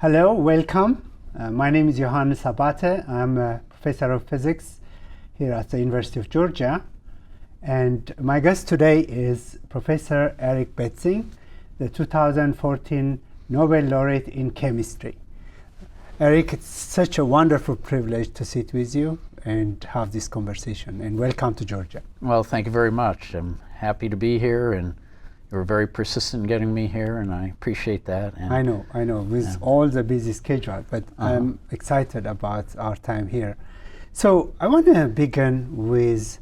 Hello, welcome. My name is Yohannes Abate. I'm a professor of physics here at the University of Georgia. And my guest today is Professor Eric Betzig, the 2014 Nobel Laureate in Chemistry. Eric, it's such a wonderful privilege to sit with you and have this conversation. And welcome to Georgia. Well, thank you very much. I'm happy to be here, and you were very persistent in getting me here, and I appreciate that. And I know, with all the busy schedule, but I'm excited about our time here. So I want to begin with,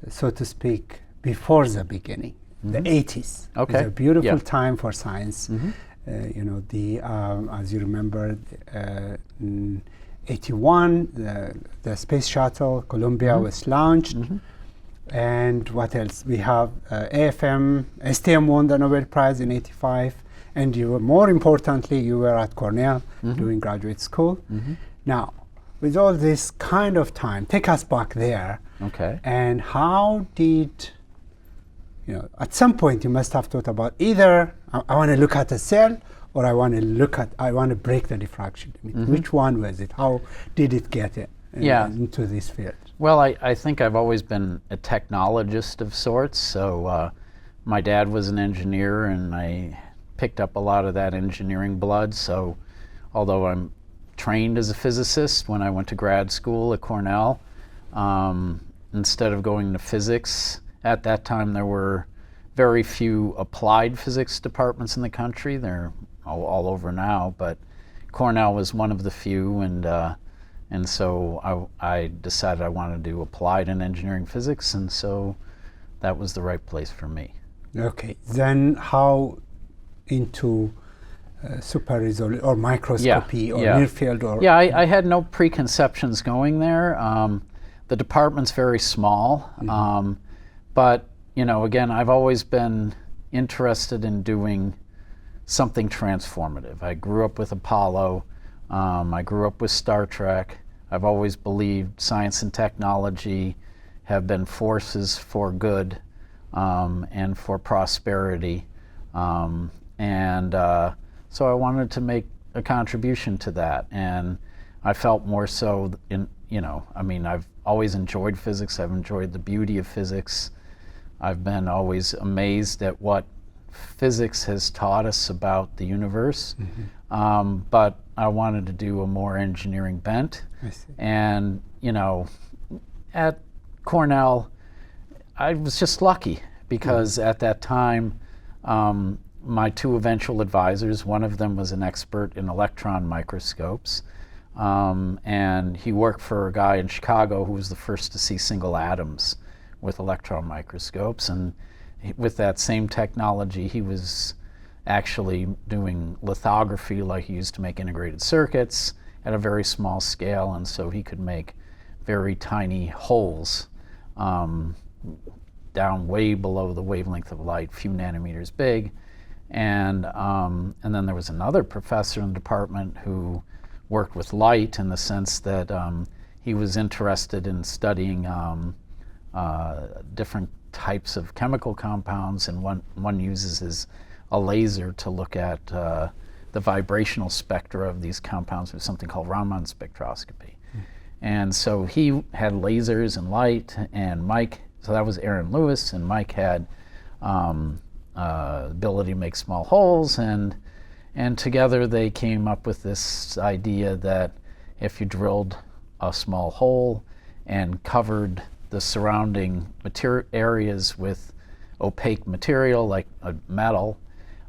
so to speak, before the beginning, the 80s. Okay. It's a beautiful time for science. As you remember, in 81, the space shuttle Columbia was launched. And what else? We have STM won the Nobel Prize in 85, and you were, more importantly, you were at Cornell doing graduate school. Now, with all this kind of time, take us back there. Okay. And how did, at some point you must have thought about either I want to look at a cell, or I want to break the diffraction limit. Which one was it? How did it get into this field? Well, I think I've always been a technologist of sorts. So my dad was an engineer, and I picked up a lot of that engineering blood. So although I'm trained as a physicist, when I went to grad school at Cornell, instead of going to physics, at that time there were very few applied physics departments in the country. They're all over now, but Cornell was one of the few, and so I decided I wanted to do applied and engineering physics, and so that was the right place for me. Okay, then how into super resolution or microscopy or near field? I had no preconceptions going there. The department's very small, but again, I've always been interested in doing something transformative. I grew up with Apollo. I grew up with Star Trek. I've always believed science and technology have been forces for good and for prosperity. So I wanted to make a contribution to that. And I felt more so I've always enjoyed physics. I've enjoyed the beauty of physics. I've been always amazed at what physics has taught us about the universe. But I wanted to do a more engineering bent. I see. And, at Cornell, I was just lucky because at that time, my two eventual advisors, one of them was an expert in electron microscopes, and he worked for a guy in Chicago who was the first to see single atoms with electron microscopes. And with that same technology, he was actually doing lithography like he used to make integrated circuits at a very small scale, and so he could make very tiny holes down way below the wavelength of light, few nanometers big. And then there was another professor in the department who worked with light in the sense that he was interested in studying different types of chemical compounds, and one uses a laser to look at the vibrational spectra of these compounds with something called Raman spectroscopy. And so he had lasers and light, and Mike, so that was Aaron Lewis, and Mike had ability to make small holes, and together they came up with this idea that if you drilled a small hole and covered the surrounding areas with opaque material like a metal,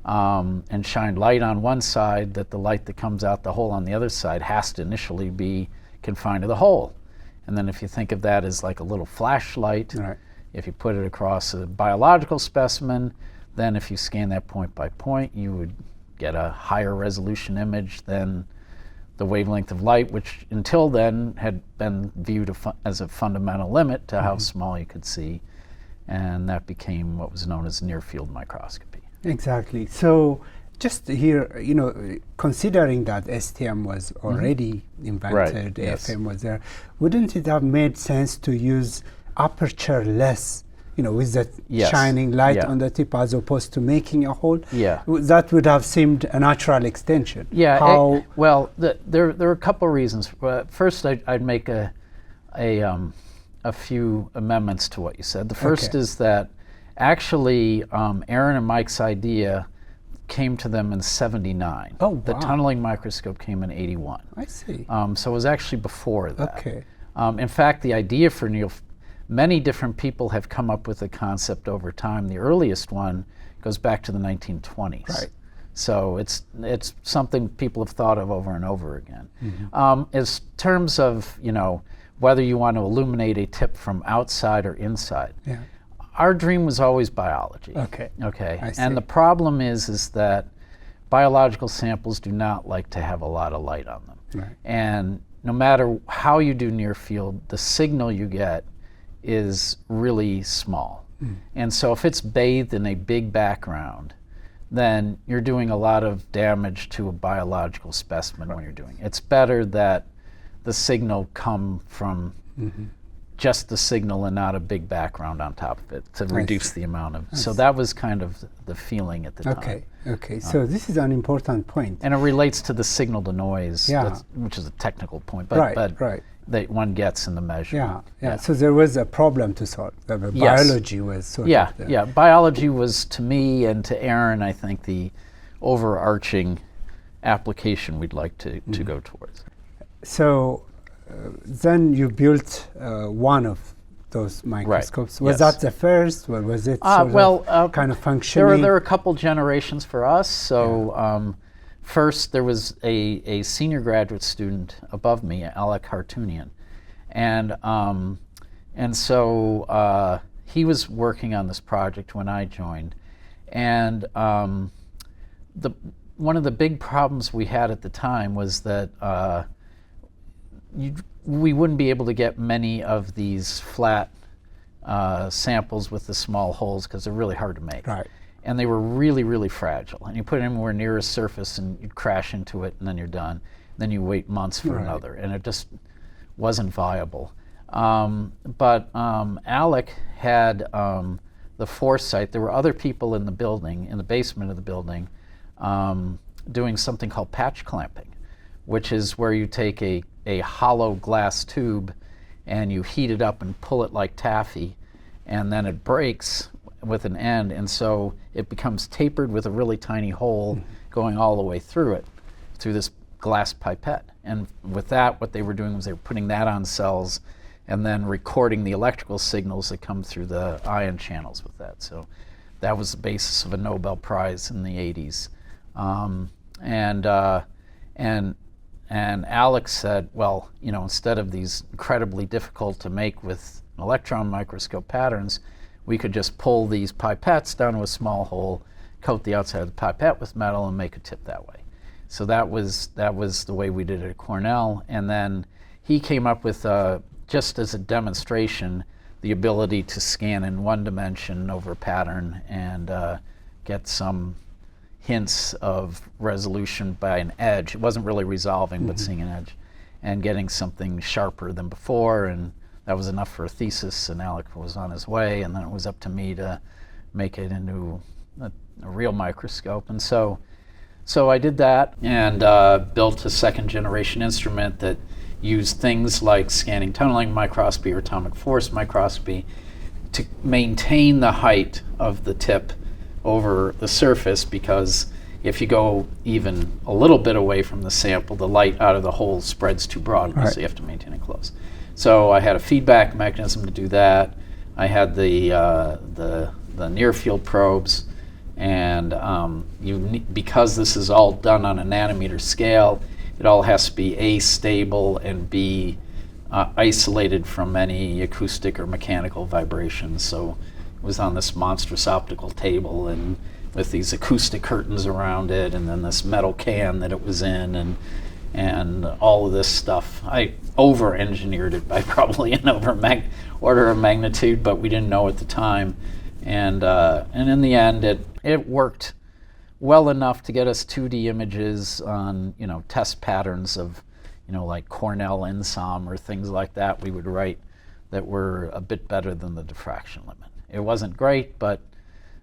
and shined light on one side, that the light that comes out the hole on the other side has to initially be confined to the hole. And then if you think of that as like a little flashlight, if you put it across a biological specimen, then if you scan that point by point, you would get a higher resolution image than the wavelength of light, which until then had been viewed as a fundamental limit to how small you could see. And that became what was known as near field microscopy. Exactly. So just here, considering that STM was already invented, AFM was there, wouldn't it have made sense to use aperture-less with that Yes. shining light Yeah. on the tip, as opposed to making a hole. Yeah. That would have seemed a natural extension. Yeah. How? Well, there are a couple reasons. First, I'd make a few amendments to what you said. The first Okay. is that actually Aaron and Mike's idea came to them in '79. Oh, The wow. tunneling microscope came in '81. I see. So it was actually before that. Okay. In fact, the idea for many different people have come up with the concept over time. The earliest one goes back to the 1920s. Right. So it's something people have thought of over and over again. Mm-hmm. As terms of whether you want to illuminate a tip from outside or inside, Yeah. our dream was always biology. Okay. Okay. I see. And the problem is that biological samples do not like to have a lot of light on them. Right. And no matter how you do near field, the signal you get is really small. And so if it's bathed in a big background, then you're doing a lot of damage to a biological specimen when you're doing it. It's better that the signal come from just the signal and not a big background on top of it to reduce the amount of. So that was kind of the feeling at the time. Okay. Okay. So this is an important point. And it relates to the signal to noise, Yeah. which is a technical point, but, Right. that one gets in the measurement. Yeah. So there was a problem to solve. The Yes. biology was sort Yeah, of the, yeah. Biology was, to me and to Aaron, I think, the overarching application we'd like to go towards. So then you built one of those microscopes. Was Yes. that the first, or was it sort of kind of functioning? There were a couple generations for us. So first there was a senior graduate student above me, Alec Hartunian, and so he was working on this project when I joined, and one of the big problems we had at the time was that we wouldn't be able to get many of these flat samples with the small holes because they're really hard to make. Right. And they were really, really fragile. And you put it anywhere near a surface and you'd crash into it and then you're done. Then you wait months for another. And it just wasn't viable. But Alec had the foresight. There were other people in the building, in the basement of the building, doing something called patch clamping, which is where you take a hollow glass tube and you heat it up and pull it like taffy, and then it breaks with an end, and so it becomes tapered with a really tiny hole going all the way through it, through this glass pipette. And with that, what they were doing was they were putting that on cells and then recording the electrical signals that come through the ion channels with that. So that was the basis of a Nobel Prize in the 80s. And Alex said, well, instead of these incredibly difficult to make with an electron microscope patterns, we could just pull these pipettes down to a small hole, coat the outside of the pipette with metal, and make a tip that way. So that was the way we did it at Cornell. And then he came up with, just as a demonstration, the ability to scan in one dimension over a pattern and get some hints of resolution by an edge. It wasn't really resolving, but seeing an edge and getting something sharper than before, and that was enough for a thesis, and Alec was on his way, and then it was up to me to make it into a real microscope. And so I did that and built a second generation instrument that used things like scanning tunneling microscopy or atomic force microscopy to maintain the height of the tip over the surface, because if you go even a little bit away from the sample, the light out of the hole spreads too broadly, so you have to maintain it close. So I had a feedback mechanism to do that. I had the near field probes, and because this is all done on a nanometer scale, it all has to be A, stable, and B, isolated from any acoustic or mechanical vibrations. So it was on this monstrous optical table, and with these acoustic curtains around it, and then this metal can that it was in, and all of this stuff. I over-engineered it by probably an order of magnitude, but we didn't know at the time. And in the end, it worked well enough to get us 2D images on test patterns of like Cornell INSOM or things like that we would write that were a bit better than the diffraction limit. It wasn't great, but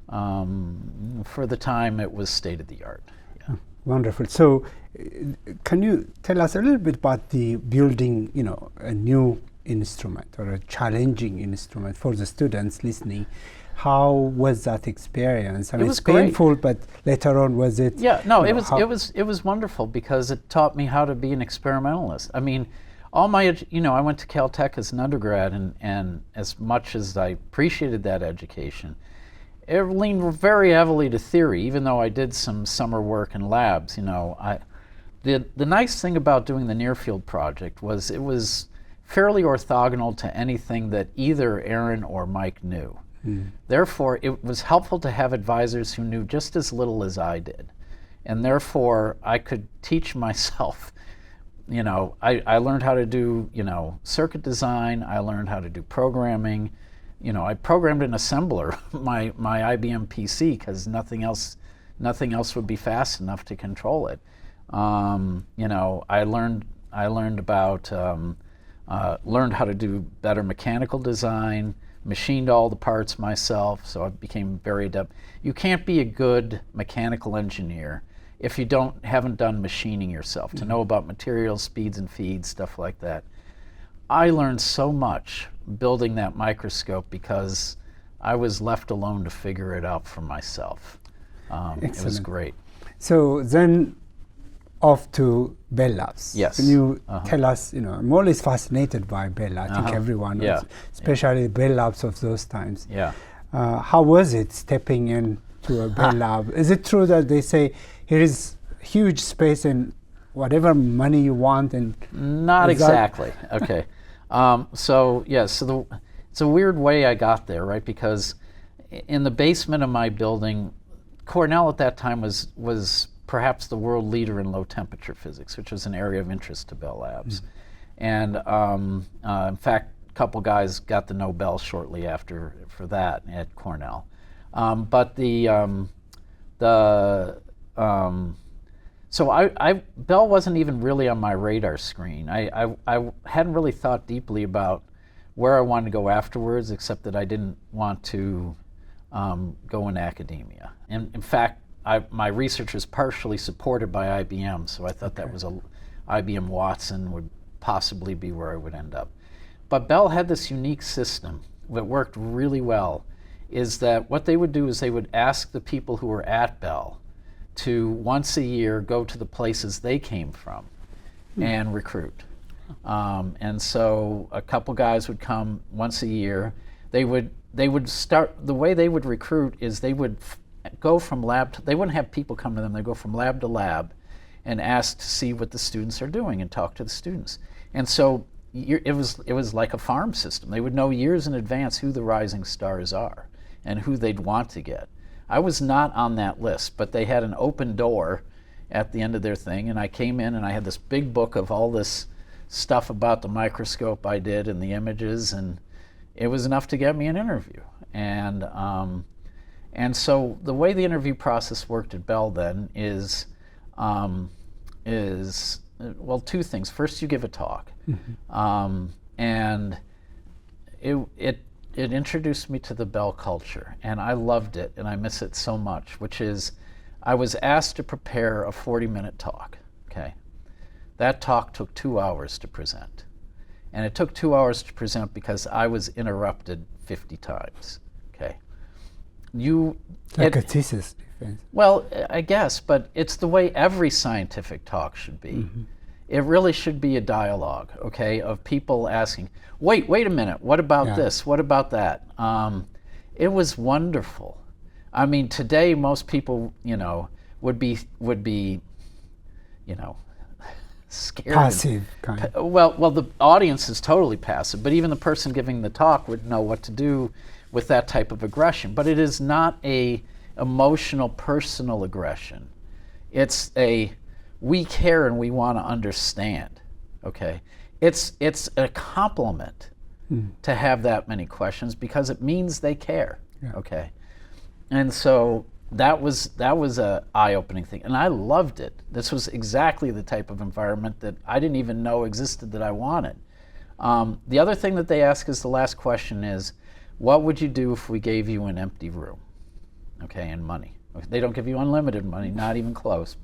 for the time, it was state of the art. Yeah. Wonderful. So, can you tell us a little bit about the building, a new instrument or a challenging instrument for the students listening? How was that experience? I mean, was it's painful, but later on, was it? Yeah, no, it was wonderful because it taught me how to be an experimentalist. I mean, all my, I went to Caltech as an undergrad, and as much as I appreciated that education, it leaned very heavily to theory, even though I did some summer work in labs. The nice thing about doing the near field project was it was fairly orthogonal to anything that either Aaron or Mike knew. Therefore, it was helpful to have advisors who knew just as little as I did. And therefore, I could teach myself, I learned how to do, circuit design. I learned how to do programming. I programmed an assembler, my IBM PC, because nothing else would be fast enough to control it. I learned about, learned how to do better mechanical design, machined all the parts myself, so I became very adept. You can't be a good mechanical engineer if you haven't done machining yourself, to know about materials, speeds and feeds, stuff like that. I learned so much building that microscope because I was left alone to figure it out for myself. It was great. So then off to Bell Labs. Yes. Can you tell us, I'm always fascinated by Bell. I think everyone is, especially Bell Labs of those times. Yeah. How was it stepping into a Bell Lab? Is it true that they say, here is huge space and whatever money you want? And not exactly. Okay. So it's a weird way I got there, right? Because in the basement of my building, Cornell at that time was perhaps the world leader in low temperature physics, which was an area of interest to Bell Labs. And in fact, a couple guys got the Nobel shortly after for that at Cornell. So Bell wasn't even really on my radar screen. I hadn't really thought deeply about where I wanted to go afterwards, except that I didn't want to go in academia. And in fact, my research was partially supported by IBM, so I thought that was IBM Watson would possibly be where I would end up. But Bell had this unique system that worked really well, is that what they would do is they would ask the people who were at Bell to once a year go to the places they came from and recruit. And so a couple guys would come once a year. They would start, the way they would recruit is they would go from lab to, they wouldn't have people come to them, they'd go from lab to lab and ask to see what the students are doing and talk to the students. And so it was like a farm system. They would know years in advance who the rising stars are and who they'd want to get. I was not on that list, but they had an open door at the end of their thing, and I came in and I had this big book of all this stuff about the microscope I did and the images, and it was enough to get me an interview. And so the way the interview process worked at Bell then is well, two things. First, you give a talk, and it introduced me to the Bell culture, and I loved it, and I miss it so much, which is I was asked to prepare a 40-minute talk, okay? That talk took 2 hours to present, and it took 2 hours to present because I was interrupted 50 times, okay? Like a thesis. Well, I guess, but it's the way every scientific talk should be. It really should be a dialogue, okay, of people asking, wait a minute, what about this? What about that? It was wonderful. I mean, today most people, would be, scared. Passive kind. Well, the audience is totally passive, but even the person giving the talk would know what to do with that type of aggression. But it is not a emotional, personal aggression. It's we care and we want to understand, okay? It's a compliment to have that many questions because it means they care, okay? And so that was a eye-opening thing, and I loved it. This was exactly the type of environment that I didn't even know existed that I wanted. The other thing that they ask is the last question is, what would you do if we gave you an empty room, okay, and money? They don't give you unlimited money, not even close,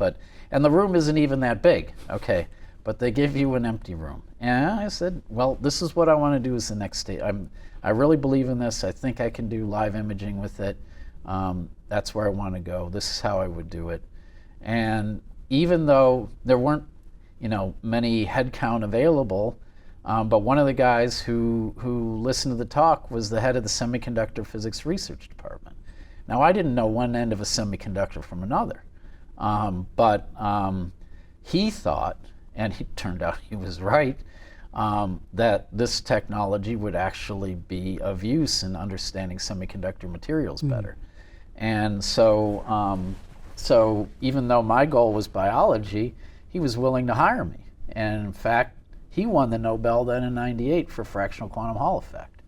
and the room isn't even that big, okay, but they give you an empty room. And I said, well, this is what I want to do as the next stage. I really believe in this. I think I can do live imaging with it. That's where I want to go. This is how I would do it. And even though there weren't, many headcount available, but one of the guys who listened to the talk was the head of the semiconductor physics research department. Now, I didn't know one end of a semiconductor from another, but he thought, and it turned out he was right, that this technology would actually be of use in understanding semiconductor materials better. And so even though my goal was biology, he was willing to hire me. And in fact, he won the Nobel then in '98 for fractional quantum Hall effect.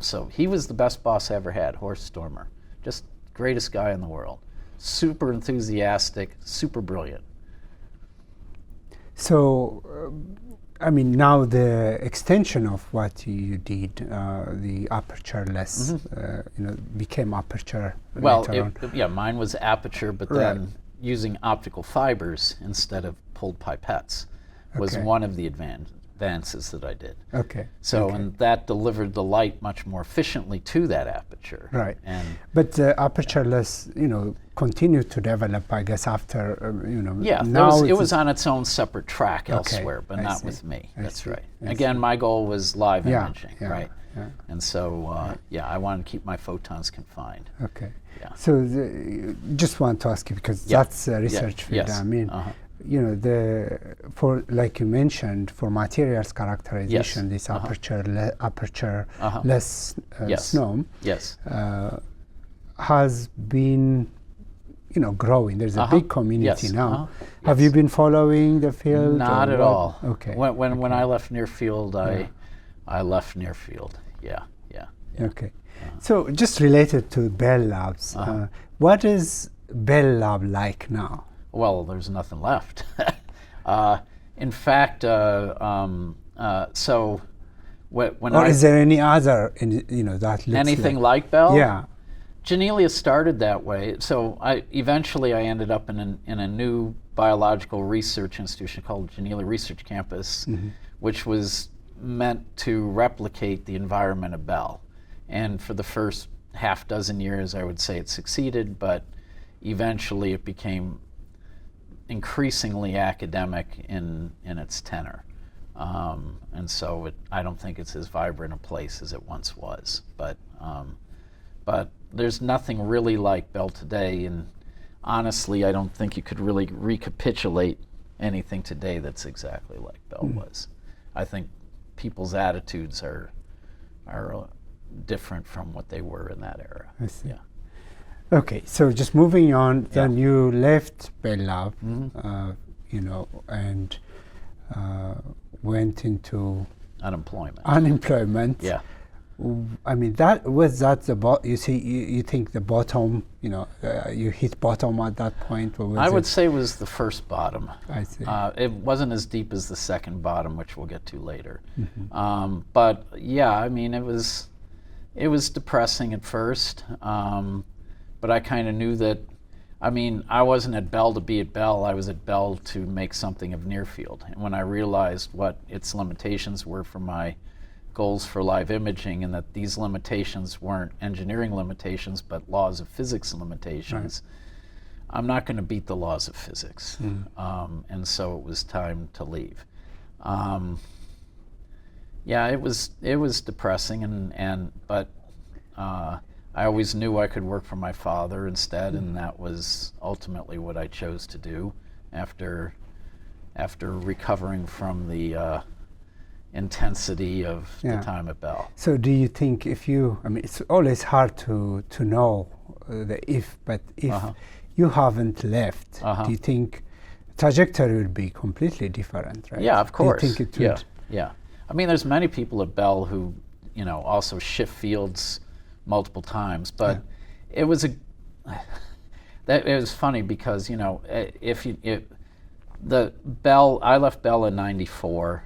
So he was the best boss I ever had, Horst Stormer. Just greatest guy in the world. Super enthusiastic, super brilliant. So, now the extension of what you did, the aperture-less, became aperture. Well, mine was aperture, but then using optical fibers instead of pulled pipettes was one of the advances that I did. Okay. So, and that delivered the light much more efficiently to that aperture. Right. And but aperture-less, continued to develop, I guess, after, Yeah, now it was on its own separate track elsewhere, but not with me. That's right. Again, my goal was live imaging, right? Yeah. And so, I wanted to keep my photons confined. Okay. Yeah. So, just want to ask you, because that's a research field. Yes. I mean, for like you mentioned, for materials characterization, this aperture-less SNOM has been, growing. There's a big community now. Have you been following the field? Not at all. Okay. When I left near field, I left near field. Yeah. Okay. So just related to Bell Labs, what is Bell Lab like now? Well, there's nothing left. In fact, so when is there any other, that looks anything like Bell? Yeah. Janelia started that way. So eventually I ended up in a new biological research institution called Janelia Research Campus, which was meant to replicate the environment of Bell. And for the first half dozen years, I would say it succeeded, but eventually it became increasingly academic in its tenor. And so I don't think it's as vibrant a place as it once was. But there's nothing really like Bell today, and honestly, I don't think you could really recapitulate anything today that's exactly like Bell was. I think people's attitudes are different from what they were in that era. I see. Yeah. Okay, so just moving on, then you left Bell Lab, and went into unemployment. Yeah. I mean, you think the bottom, you hit bottom at that point? Or I would say it was the first bottom. I see. It wasn't as deep as the second bottom, which we'll get to later. But yeah, I mean, it was depressing at first. But I kind of knew that, I wasn't at Bell to be at Bell, I was at Bell to make something of near field. And when I realized what its limitations were for my goals for live imaging, and that these limitations weren't engineering limitations, but laws of physics limitations, I'm not going to beat the laws of physics. And so it was time to leave. It was depressing, but I always knew I could work for my father instead, and that was ultimately what I chose to do after recovering from the intensity of the time at Bell. So do you think it's always hard to know but if you haven't left, do you think trajectory would be completely different, right? Yeah, of course. Do you think it would? Yeah. There's many people at Bell who, also shift fields multiple times, but it was it was funny because, I left Bell in '94.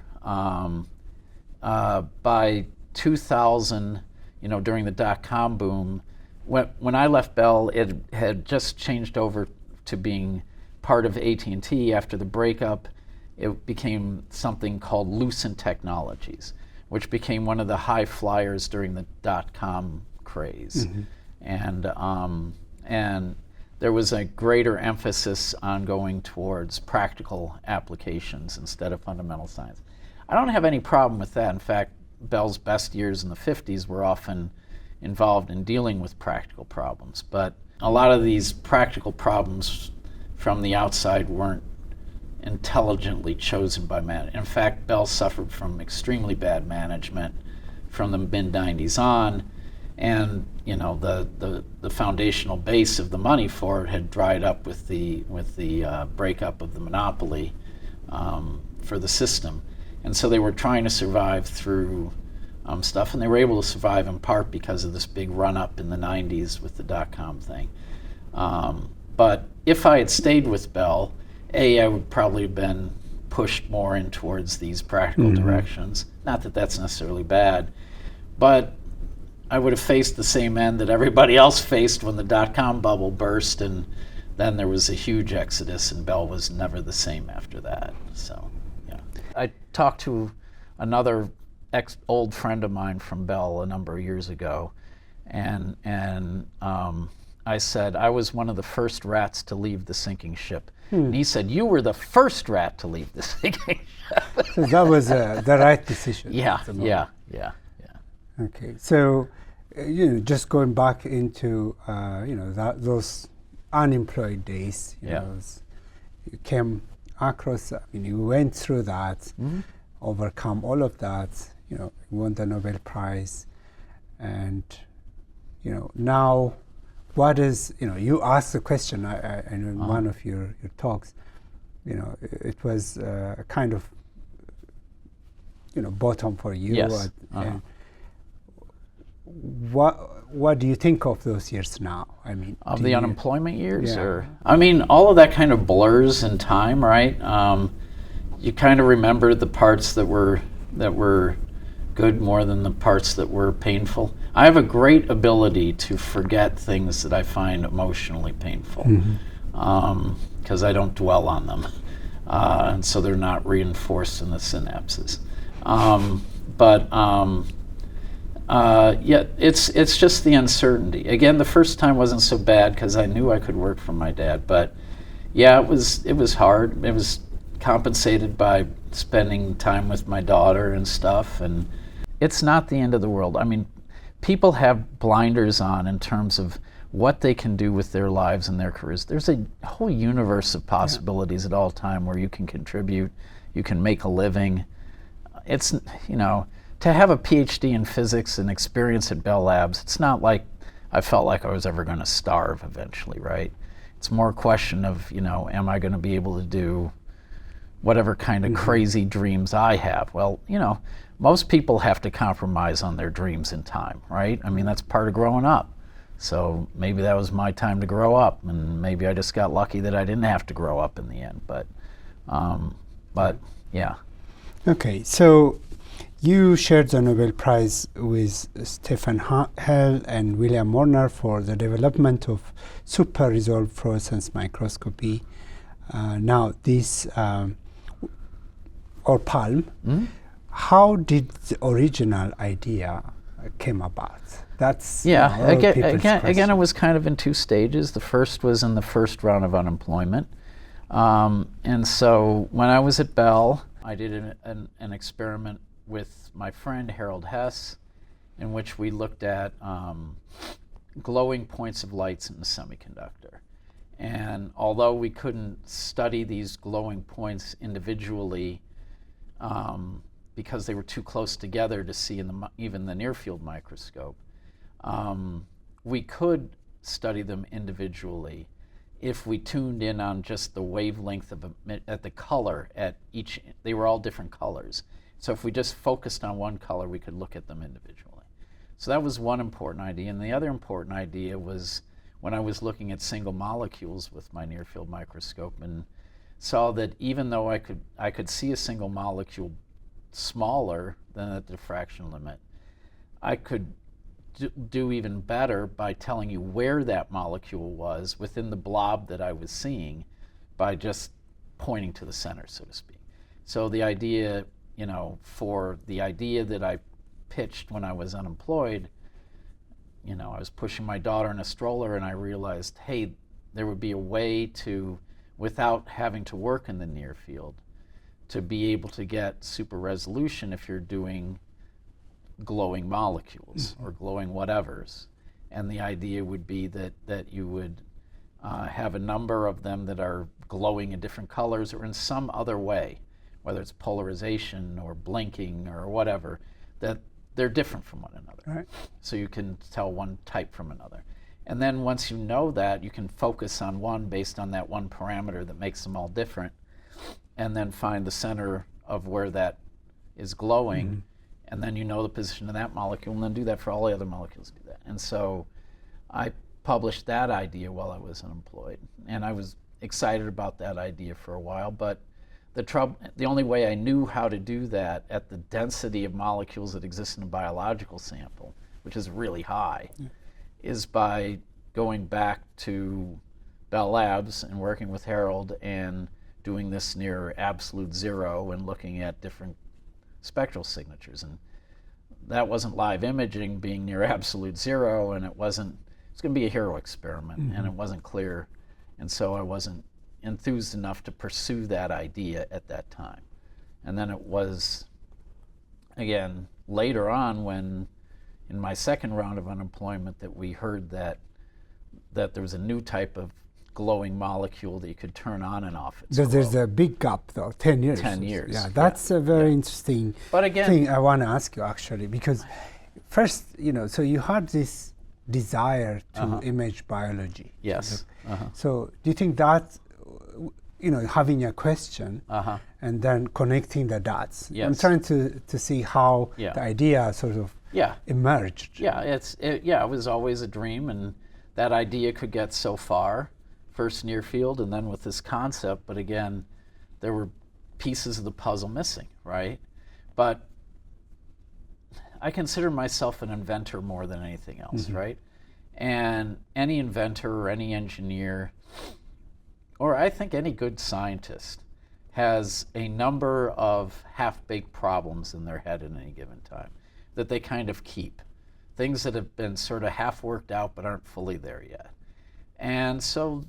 By 2000, during the dot-com boom, when I left Bell, it had just changed over to being part of AT&T. After the breakup, it became something called Lucent Technologies, which became one of the high flyers during the dot-com craze. And there was a greater emphasis on going towards practical applications instead of fundamental science. I don't have any problem with that. In fact, Bell's best years in the 50s were often involved in dealing with practical problems. But a lot of these practical problems from the outside weren't intelligently chosen by management. In fact, Bell suffered from extremely bad management from the mid-90s on, and the foundational base of the money for it had dried up with the breakup of the monopoly for the system. And so they were trying to survive through stuff, and they were able to survive in part because of this big run-up in the 90s with the dot-com thing. But if I had stayed with Bell, I would probably have been pushed more in towards these practical directions. Not that that's necessarily bad, but I would have faced the same end that everybody else faced when the dot-com bubble burst, and then there was a huge exodus, and Bell was never the same after that. So, yeah. I talked to another old friend of mine from Bell a number of years ago, and I said, I was one of the first rats to leave the sinking ship. And he said, you were the first rat to leave the sinking ship. So that was the right decision. Yeah. Okay, so just going back into those unemployed days, you came across. You went through that, overcome all of that. You won the Nobel Prize, and now. What is, you asked the question in one of your talks, it was a kind of, bottom for you. Yes. And what do you think of those years now? I mean, of the unemployment years? Yeah. Or all of that kind of blurs in time, right? You kind of remember the parts that were good more than the parts that were painful. I have a great ability to forget things that I find emotionally painful because I don't dwell on them, and so they're not reinforced in the synapses. It's just the uncertainty. Again, the first time wasn't so bad because I knew I could work for my dad, but yeah, it was hard. It was compensated by spending time with my daughter and stuff, and it's not the end of the world. I mean, people have blinders on in terms of what they can do with their lives and their careers. There's a whole universe of possibilities at all time where you can contribute, you can make a living. It's, to have a PhD in physics and experience at Bell Labs, it's not like I felt like I was ever going to starve eventually, right? It's more a question of, am I going to be able to do whatever kind of crazy dreams I have? Well, most people have to compromise on their dreams in time, right? I mean, that's part of growing up. So maybe that was my time to grow up, and maybe I just got lucky that I didn't have to grow up in the end. But yeah. Okay, so you shared the Nobel Prize with Stefan W and William Moerner for the development of super resolved fluorescence microscopy. Now this, or PALM, how did the original idea came about? That's again, it was kind of in two stages. The first was in the first round of unemployment, and so when I was at Bell, I did an experiment with my friend Harold Hess, in which we looked at glowing points of lights in the semiconductor. And although we couldn't study these glowing points individually, because they were too close together to see in even the near field microscope, we could study them individually if we tuned in on just the wavelength of at the color at each. They were all different colors, so if we just focused on one color, we could look at them individually. So that was one important idea, and the other important idea was when I was looking at single molecules with my near field microscope and saw that even though I could see a single molecule smaller than the diffraction limit, I could do even better by telling you where that molecule was within the blob that I was seeing by just pointing to the center, so to speak. So the idea, for the idea that I pitched when I was unemployed, I was pushing my daughter in a stroller and I realized, hey, there would be a way to, without having to work in the near field, to be able to get super resolution if you're doing glowing molecules or glowing whatevers. And the idea would be that you would have a number of them that are glowing in different colors or in some other way, whether it's polarization or blinking or whatever, that they're different from one another. Right. So you can tell one type from another. And then once you know that, you can focus on one based on that one parameter that makes them all different, and then find the center of where that is glowing, and then you know the position of that molecule, and then do that for all the other molecules. Do that. And so I published that idea while I was unemployed, and I was excited about that idea for a while, but the only way I knew how to do that at the density of molecules that exist in a biological sample, which is really high, is by going back to Bell Labs and working with Harold and doing this near absolute zero and looking at different spectral signatures. And that wasn't live imaging being near absolute zero, and it's going to be a hero experiment, and it wasn't clear. And so I wasn't enthused enough to pursue that idea at that time. And then it was, again, later on when, in my second round of unemployment, that we heard that there was a new type of glowing molecule that you could turn on and off. There's a big gap, though, 10 years. 10 years. Yeah, that's a very interesting thing I want to ask you, actually, because first, so you had this desire to image biology. Yes. So do you think that, having a question and then connecting the dots? Yes. I'm trying to see how the idea sort of emerged. Yeah, it was always a dream, and that idea could get so far, first near field and then with this concept, but again, there were pieces of the puzzle missing, right? But I consider myself an inventor more than anything else, right? And any inventor or any engineer, or I think any good scientist, has a number of half-baked problems in their head at any given time that they kind of keep. Things that have been sort of half worked out but aren't fully there yet. And so,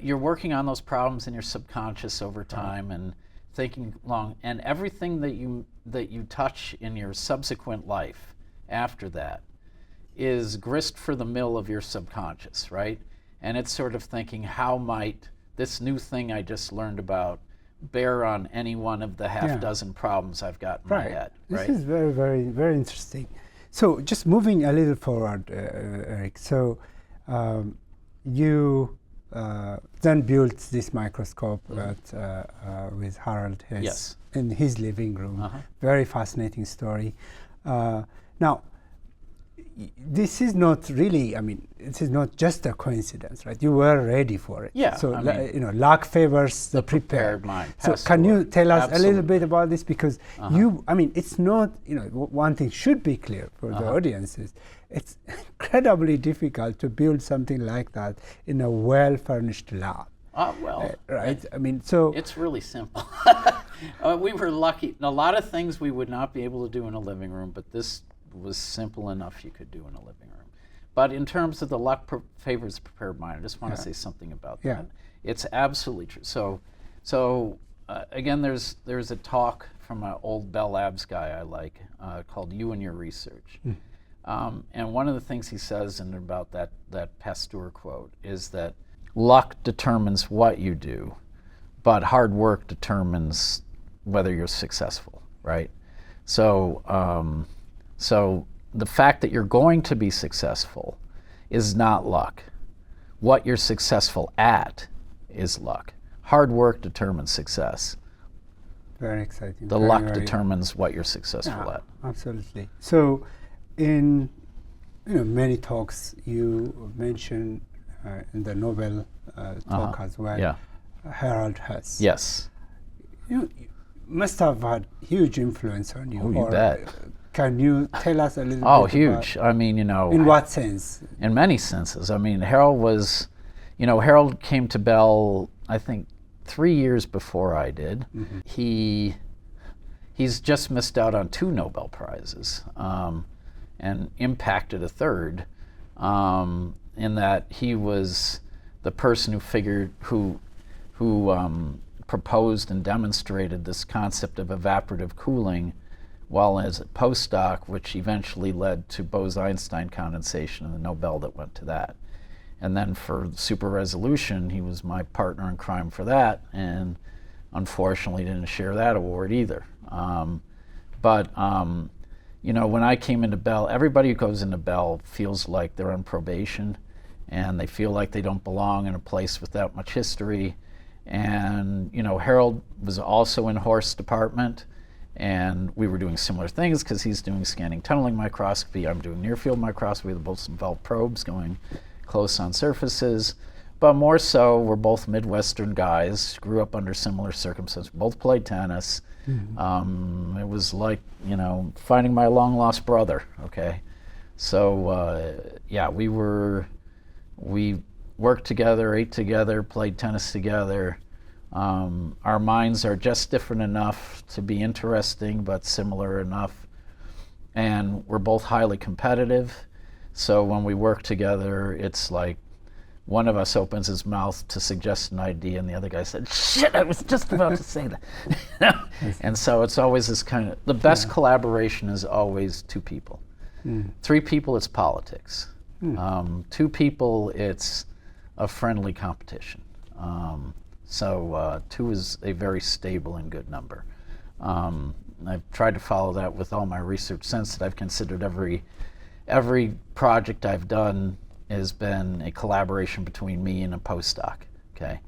you're working on those problems in your subconscious over time and thinking long, and everything that you touch in your subsequent life after that is grist for the mill of your subconscious, right? And it's sort of thinking, how might this new thing I just learned about bear on any one of the half dozen problems I've got in my head, right? This is very, very, very interesting. So just moving a little forward, Eric, so you then built this microscope with Harold Hess in his living room. Very fascinating story. Now, this is not really, this is not just a coincidence, right? You were ready for it. Yeah. So, luck favors the prepared mind. So can you tell us a little bit about this? Because it's not, one thing should be clear for the audiences. It's incredibly difficult to build something like that in a well-furnished lab. Right? It's really simple. We were lucky. A lot of things we would not be able to do in a living room, but this was simple enough you could do in a living room. But in terms of the luck favors the prepared mind, I just want to say something about that. It's absolutely true. So again, there's a talk from an old Bell Labs guy I like called "You and Your Research," and one of the things he says in about that Pasteur quote is that luck determines what you do, but hard work determines whether you're successful, right? So the fact that you're going to be successful is not luck. What you're successful at is luck. Hard work determines success. Very exciting. The luck determines what you're successful at. Absolutely. So in many talks you mentioned in the Nobel talk as well, Harold Hess. Yes. You must have had huge influence on you. Oh, you bet. Can you tell us a little Oh, bit huge. about, I mean, you know. in what sense? In many senses. I mean, Harold was, you know, Harold came to Bell, I think, 3 years before I did. He's just missed out on 2 Nobel Prizes, and impacted a third, in that he was the person who proposed and demonstrated this concept of evaporative cooling while as a postdoc, which eventually led to Bose-Einstein condensation and the Nobel that went to that. And then for super resolution, he was my partner in crime for that, and unfortunately didn't share that award either. You know, when I came into Bell, everybody who goes into Bell feels like they're on probation, and they feel like they don't belong in a place with that much history. And, you know, Harold was also in Horst's department, and we were doing similar things because he's doing scanning tunneling microscopy, I'm doing near field microscopy, they're both involved probes going close on surfaces. But more so, we're both Midwestern guys, grew up under similar circumstances, both played tennis. It was like, you know, finding my long lost brother, okay? So, yeah, we worked together, ate together, played tennis together. Our minds are just different enough to be interesting, but similar enough. And we're both highly competitive. So when we work together, it's like one of us opens his mouth to suggest an idea, and the other guy said, "Shit, I was just about to say that." And so it's always this kind of, the best collaboration is always 2 people. 3 people, it's politics. 2 people, it's a friendly competition. So 2 is a very stable and good number. I've tried to follow that with all my research since that. I've considered every project I've done has been a collaboration between me and a postdoc, okay?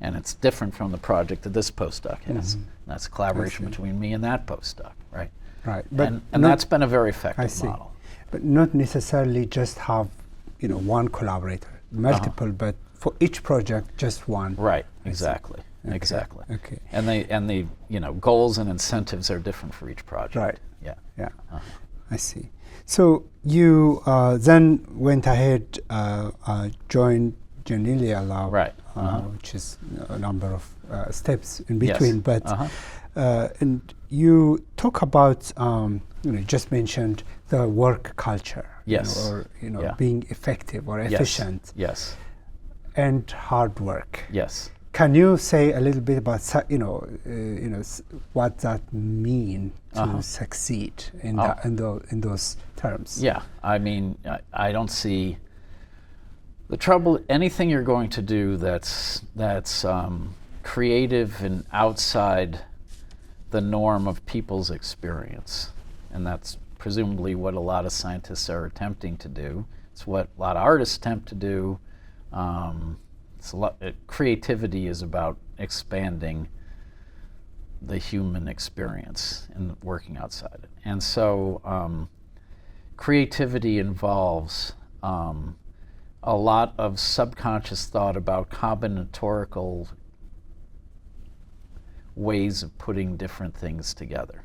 And it's different from the project that this postdoc has. That's a collaboration between me and that postdoc, right? Right. But and that's been a very effective model. But not necessarily just have, you know, one collaborator, multiple, but for each project, just one. Right, exactly, exactly. Okay. And the you know, goals and incentives are different for each project. Right. Yeah. Yeah. I see. So you then went ahead, joined Janelia Lab, right. Which is a number of steps in between. Yes. But and you talk about, you know, just mentioned the work culture. Yes. You know, or, you know, being effective or efficient. Yes. And hard work. Yes. Can you say a little bit about, you know, what that mean to succeed in that, in those terms? Yeah, I mean, I don't see the trouble. Anything you're going to do that's creative and outside the norm of people's experience, and that's presumably what a lot of scientists are attempting to do. It's what a lot of artists attempt to do. Creativity is about expanding the human experience and working outside it. And so creativity involves a lot of subconscious thought about combinatorial ways of putting different things together.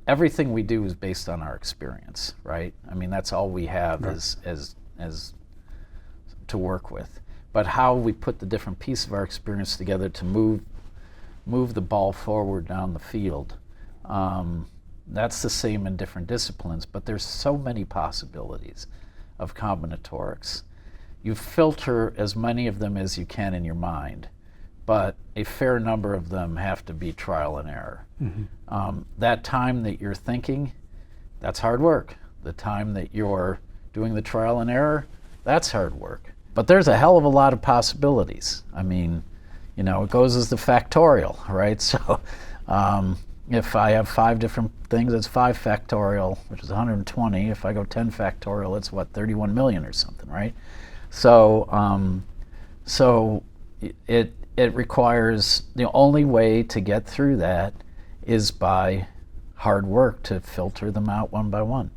Everything we do is based on our experience, right? I mean, that's all we have as to work with. But how we put the different pieces of our experience together to move the ball forward down the field, that's the same in different disciplines, but there's so many possibilities of combinatorics. You filter as many of them as you can in your mind, but a fair number of them have to be trial and error. That time that you're thinking, that's hard work. The time that you're doing the trial and error, that's hard work. But there's a hell of a lot of possibilities. I mean, you know, it goes as the factorial, right? So if I have 5 different things, it's 5 factorial, which is 120. If I go 10 factorial, it's what, 31 million or something, right? So it requires, the only way to get through that is by hard work to filter them out one by one.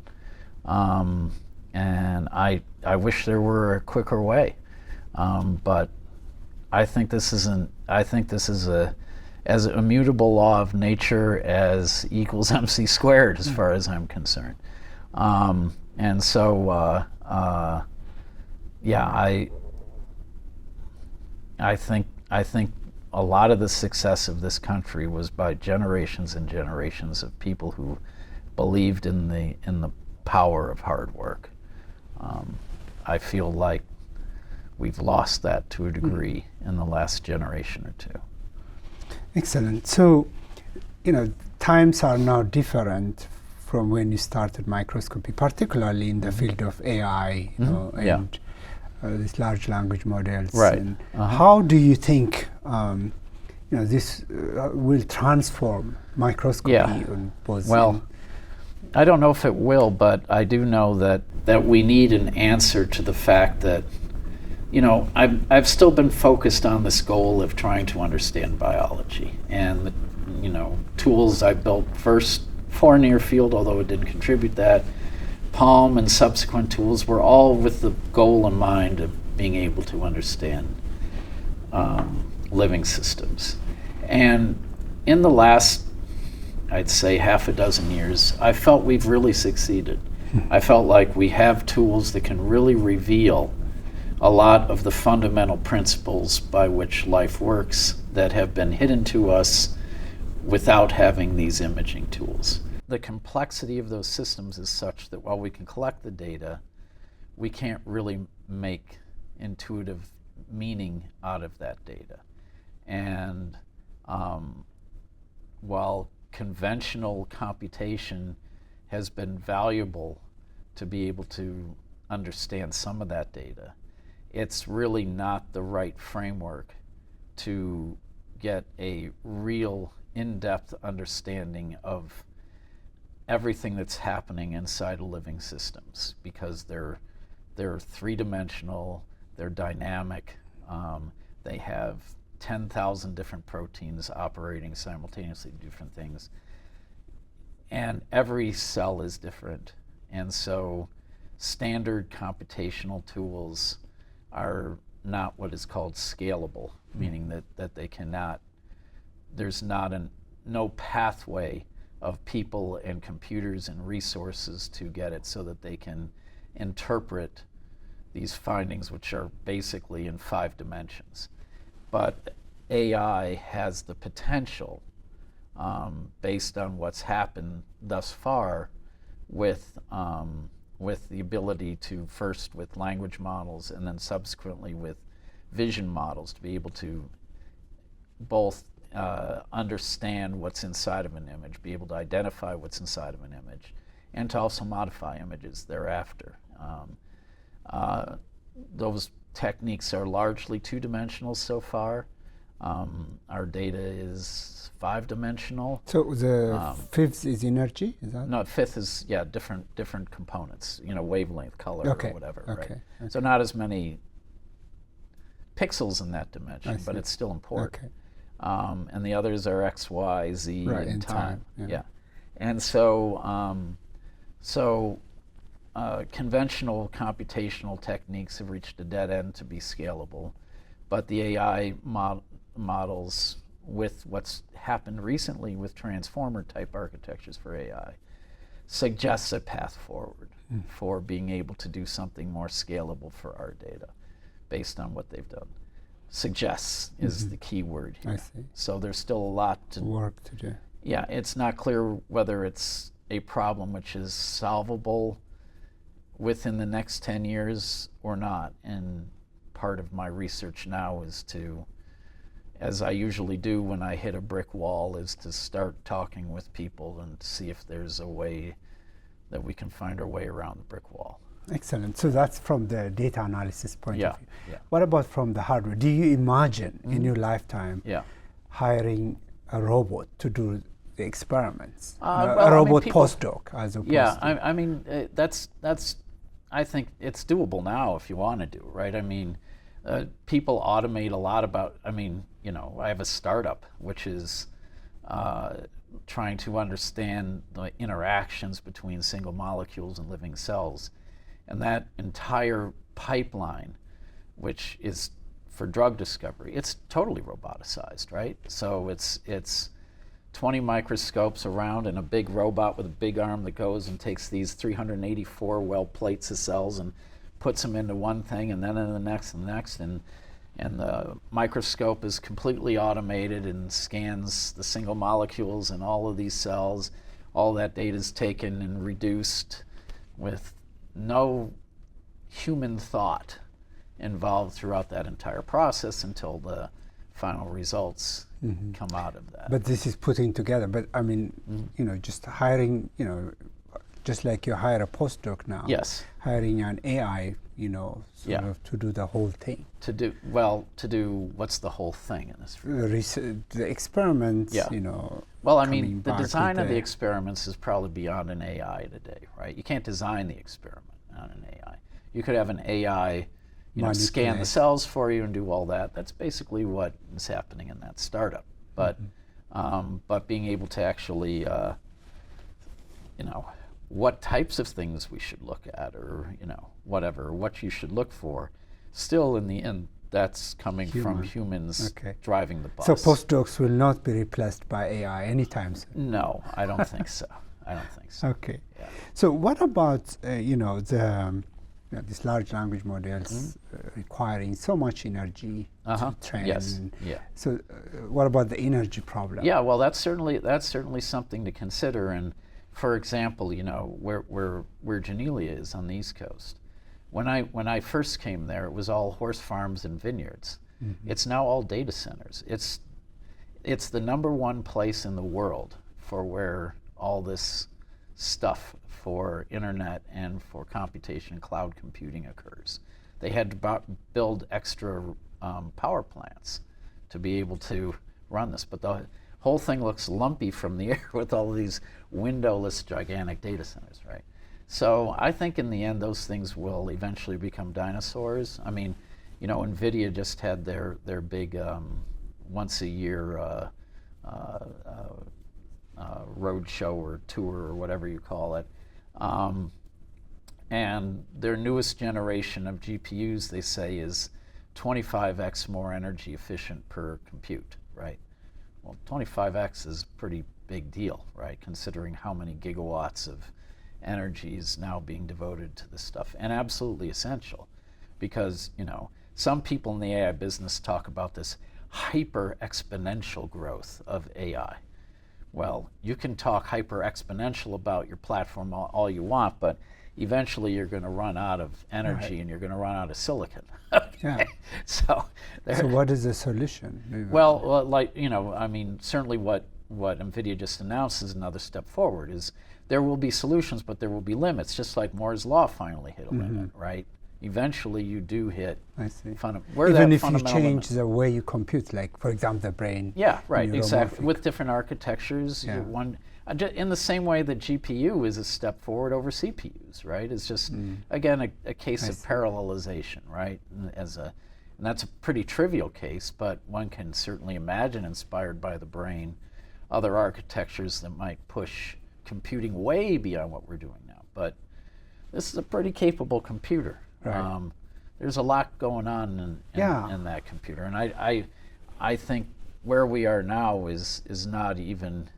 And I wish there were a quicker way, but I think this is as immutable law of nature as E equals MC squared, as far as I'm concerned. And so, yeah, I think a lot of the success of this country was by generations and generations of people who believed in the power of hard work. I feel like we've lost that to a degree in the last generation or two. Excellent. So, times are now different from when you started microscopy, particularly in the field of AI, and these large language models. Right. And how do you think this will transform microscopy? On both? Well, I don't know if it will, but I do know that we need an answer to the fact that, I've still been focused on this goal of trying to understand biology, and the tools I built first for near field, although it didn't contribute that, Palm and subsequent tools were all with the goal in mind of being able to understand living systems. And in the last, I'd say, half a dozen years, I felt we've really succeeded. I felt like we have tools that can really reveal a lot of the fundamental principles by which life works that have been hidden to us without having these imaging tools. The complexity of those systems is such that while we can collect the data, we can't really make intuitive meaning out of that data. And while conventional computation has been valuable to be able to understand some of that data, it's really not the right framework to get a real in-depth understanding of everything that's happening inside of living systems, because they're three-dimensional, they're dynamic, they have 10,000 different proteins operating simultaneously, different things, and every cell is different. And so standard computational tools are not what is called scalable, meaning that they cannot, there's no pathway of people and computers and resources to get it so that they can interpret these findings, which are basically in 5 dimensions. But AI has the potential, based on what's happened thus far, with the ability to first with language models and then subsequently with vision models, to be able to both understand what's inside of an image, be able to identify what's inside of an image, and to also modify images thereafter. Those techniques are largely 2-dimensional so far. Our data is 5-dimensional. So the fifth is energy, is that? No, fifth is, different components, wavelength, color, or whatever, right? Okay. So not as many pixels in that dimension, but it's still important. Okay. And the others are X, Y, Z, right, and time. Yeah. And so, conventional computational techniques have reached a dead end to be scalable, but the AI models, with what's happened recently with transformer-type architectures for AI, suggests a path forward for being able to do something more scalable for our data based on what they've done. Suggests is the key word here. I see. So there's still a lot to work to do. Yeah, it's not clear whether it's a problem which is solvable within the next 10 years or not. And part of my research now is to, as I usually do when I hit a brick wall, is to start talking with people and see if there's a way that we can find our way around the brick wall. Excellent. So that's from the data analysis point of view. Yeah. What about from the hardware? Do you imagine in your lifetime hiring a robot to do the experiments? A robot postdoc, as opposed to... that's I think it's doable now if you want to do, right? I mean, people automate a lot about, I have a startup which is trying to understand the interactions between single molecules and living cells. And that entire pipeline, which is for drug discovery. It's totally roboticized, right? So it's 20 microscopes around and a big robot with a big arm that goes and takes these 384 well plates of cells and puts them into one thing and then into the next and the next, and the microscope is completely automated and scans the single molecules in all of these cells. All that data is taken and reduced with no human thought involved throughout that entire process until the final results come out of that. But this is putting together. But I mean, just hiring, just like you hire a postdoc now. Yes. Hiring an AI, sort of to do the whole thing. To do what's the whole thing in this? The experiments, Well, I mean, the back design with of the experiments is probably beyond an AI today, right? You can't design the experiment on an AI. You could have an AI, scan the cells for you and do all that. That's basically what is happening in that startup. But but being able to actually, what types of things we should look at, or what you should look for, still in the end, that's coming from humans driving the bus. So postdocs will not be replaced by AI anytime soon? No, I don't think so. I don't think so. Okay. Yeah. So what about these large language models requiring so much energy to train? Yes. Yeah. So what about the energy problem? Yeah. Well, that's certainly something to consider. And for example, where Genelia is on the East Coast, when I first came there, it was all horse farms and vineyards. It's now all data centers. It's the #1 place in the world for where all this stuff for internet and for computation and cloud computing occurs. They had to build extra power plants to be able to run this, but the whole thing looks lumpy from the air with all these windowless gigantic data centers, right? So I think in the end those things will eventually become dinosaurs. I mean, NVIDIA just had their big once a year road show or tour or whatever you call it. And their newest generation of GPUs, they say, is 25x more energy efficient per compute, right? Well, 25x is a pretty big deal, right? Considering how many gigawatts of energy is now being devoted to this stuff, and absolutely essential, because some people in the AI business talk about this hyper exponential growth of AI. Well, you can talk hyper exponential about your platform all you want, but eventually you're going to run out of energy and you're going to run out of silicon. Yeah. So what is the solution? Well, certainly what NVIDIA just announced is another step forward. Is there will be solutions, but there will be limits, just like Moore's law finally hit a limit, right? Eventually you do hit. I see. Even if you change the way you compute, like for example the brain. Yeah, right, exactly. With different architectures, in the same way that GPU is a step forward over CPUs, right? It's just again a case of parallelization, right? And that's a pretty trivial case, but one can certainly imagine, inspired by the brain, other architectures that might push computing way beyond what we're doing now. But this is a pretty capable computer. Right. There's a lot going on in that computer, and I think where we are now is not even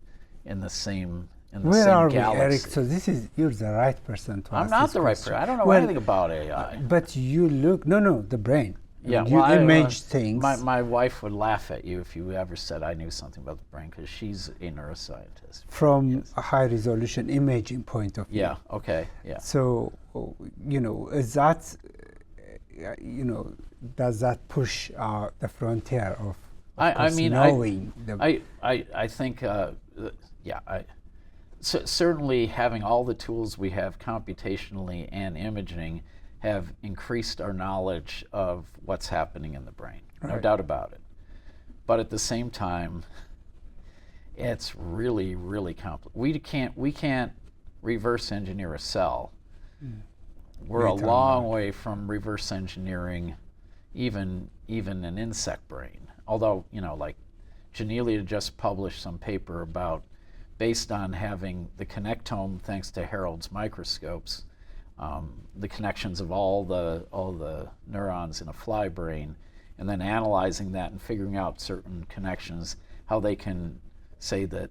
in the same Where are galaxy. we, Eric? So you're the right person to ask I'm not this the right question. person. I don't know anything about AI. But you look the brain. Yeah, you image things. My wife would laugh at you if you ever said I knew something about the brain, because she's a neuroscientist. From a high resolution imaging point of view. Yeah. Okay. Yeah. So is that does that push the frontier of knowing? I think certainly having all the tools we have computationally and imaging have increased our knowledge of what's happening in the brain. No doubt about it. But at the same time, it's really, really complex. We can't reverse engineer a cell. We're a long way from reverse engineering even an insect brain. Although, like Genelia just published some paper based on having the connectome, thanks to Harold's microscopes, the connections of all the neurons in a fly brain, and then analyzing that and figuring out certain connections, how they can say that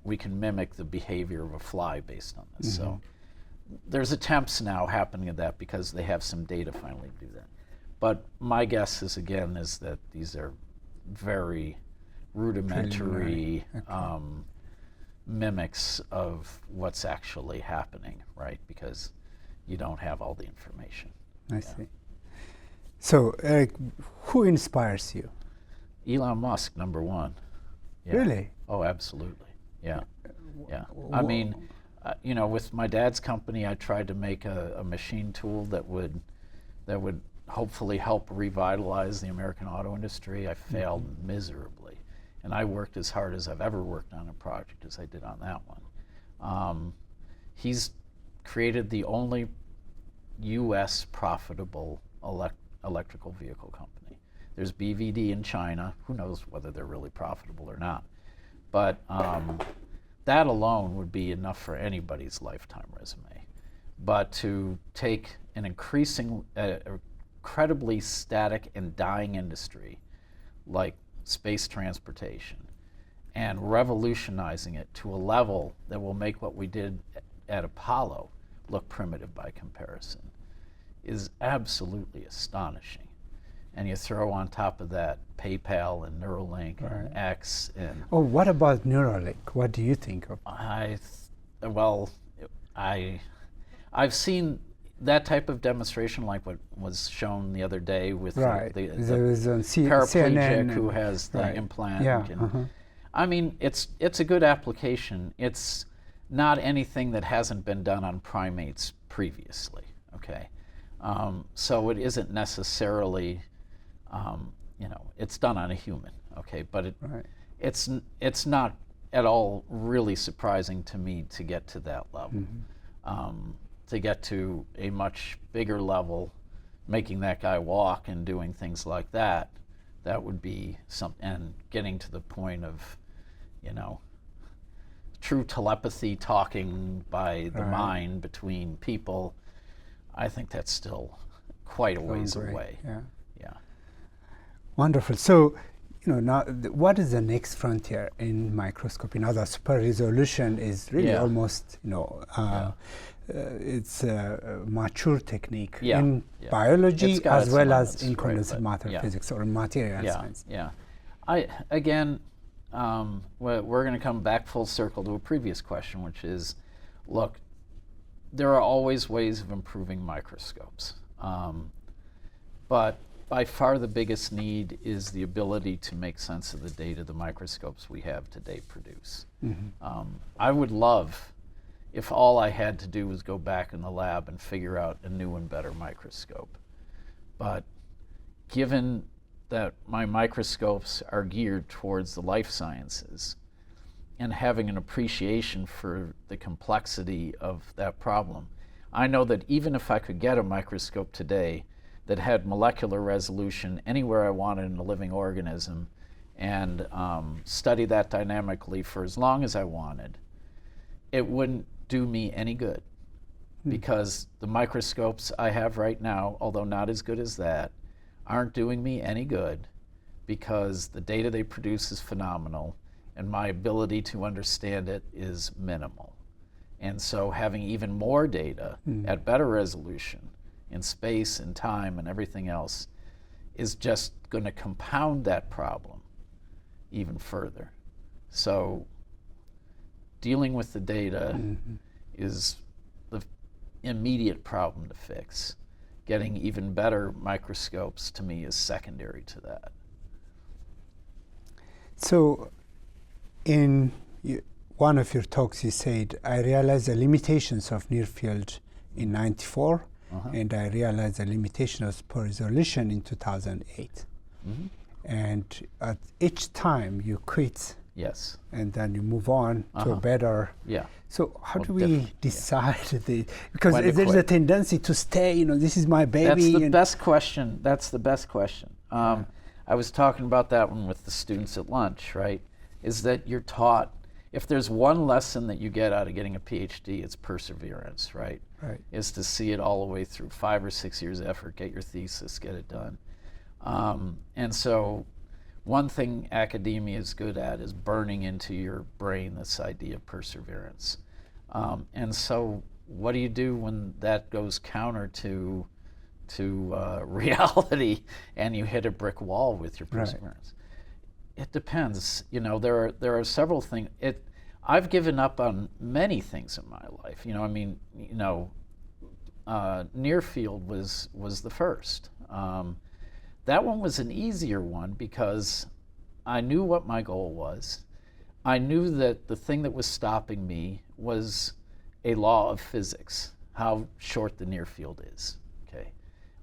we can mimic the behavior of a fly based on this. So there's attempts now happening at that because they have some data finally to do that. But my guess is, again, is that these are very rudimentary mimics of what's actually happening, right? Because you don't have all the information. I see. So, Eric, who inspires you? Elon Musk, number one. Yeah. Really? Oh, absolutely. Yeah. Yeah. I mean, you know, with my dad's company, I tried to make a machine tool that would hopefully help revitalize the American auto industry. I failed miserably, and I worked as hard as I've ever worked on a project as I did on that one. He's created the only U.S. profitable electrical vehicle company. There's BVD in China. Who knows whether they're really profitable or not? But that alone would be enough for anybody's lifetime resume. But to take an incredibly static and dying industry like space transportation and revolutionizing it to a level that will make what we did at Apollo look primitive by comparison is absolutely astonishing. And you throw on top of that PayPal and Neuralink and X and... Oh, what about Neuralink? What do you think of? I've seen that type of demonstration, like what was shown the other day with the paraplegic who has the implant. Yeah. I mean, it's a good application. It's not anything that hasn't been done on primates previously. Okay, so it isn't necessarily, you know, it's done on a human. Okay, but it's not at all really surprising to me to get to that level. To get to a much bigger level, making that guy walk and doing things like that, that would be something, and getting to the point of, you know, true telepathy, talking by the mind between people. I think that's still quite a ways away. Yeah. Yeah. Wonderful. So, you know, now what is the next frontier in microscopy? Now the super resolution is really almost, you know, it's a mature technique in biology as well as in condensed matter physics or material science. Yeah. Again, we're going to come back full circle to a previous question, which is, look, there are always ways of improving microscopes, but by far the biggest need is the ability to make sense of the data the microscopes we have today produce. I would love if all I had to do was go back in the lab and figure out a new and better microscope. But given that my microscopes are geared towards the life sciences and having an appreciation for the complexity of that problem, I know that even if I could get a microscope today that had molecular resolution anywhere I wanted in a living organism and study that dynamically for as long as I wanted, it wouldn't do me any good, because the microscopes I have right now, although not as good as that, aren't doing me any good because the data they produce is phenomenal and my ability to understand it is minimal. And so having even more data at better resolution in space and time and everything else is just going to compound that problem even further. So dealing with the data is the immediate problem to fix. Getting even better microscopes, to me, is secondary to that. So in one of your talks you said, I realized the limitations of near field in '94, and I realized the limitations of super resolution in 2008. And at each time you quit. Yes. And then you move on to a better. Yeah. So how do we decide because there's a tendency to stay, you know, this is my baby. That's the best question. That's the best question. I was talking about that one with the students at lunch, right? Is that you're taught, if there's one lesson that you get out of getting a PhD, it's perseverance, right? Right. Is to see it all the way through, 5 or 6 years effort, get your thesis, get it done. And so one thing academia is good at is burning into your brain this idea of perseverance. And so what do you do when that goes counter to reality and you hit a brick wall with your perseverance? Right. It depends. You know, there are several things. I've given up on many things in my life. You know, I mean, you know, near field was the first. That one was an easier one because I knew what my goal was. I knew that the thing that was stopping me was a law of physics, how short the near field is. Okay,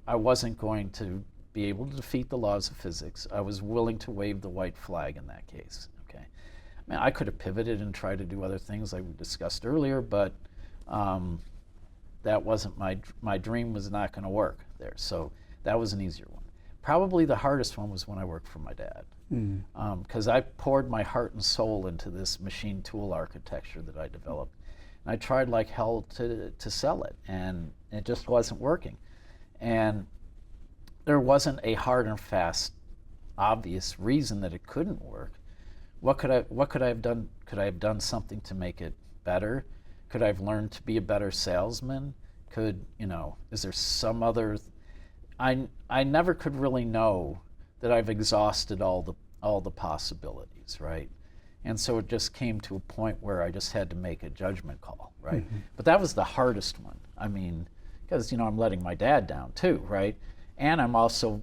I wasn't going to be able to defeat the laws of physics. I was willing to wave the white flag in that case. Okay, I mean, I could have pivoted and tried to do other things like we discussed earlier, but that wasn't my dream was not going to work there. So that was an easier one. Probably the hardest one was when I worked for my dad, because I poured my heart and soul into this machine tool architecture that I developed. And I tried like hell to sell it, and it just wasn't working. And there wasn't a hard and fast, obvious reason that it couldn't work. What could I have done? Could I have done something to make it better? Could I have learned to be a better salesman? Is there some other? I never could really know that I've exhausted all the possibilities, right? And so it just came to a point where I just had to make a judgment call, right? Mm-hmm. But that was the hardest one. I mean, because I'm letting my dad down too, right? And I'm also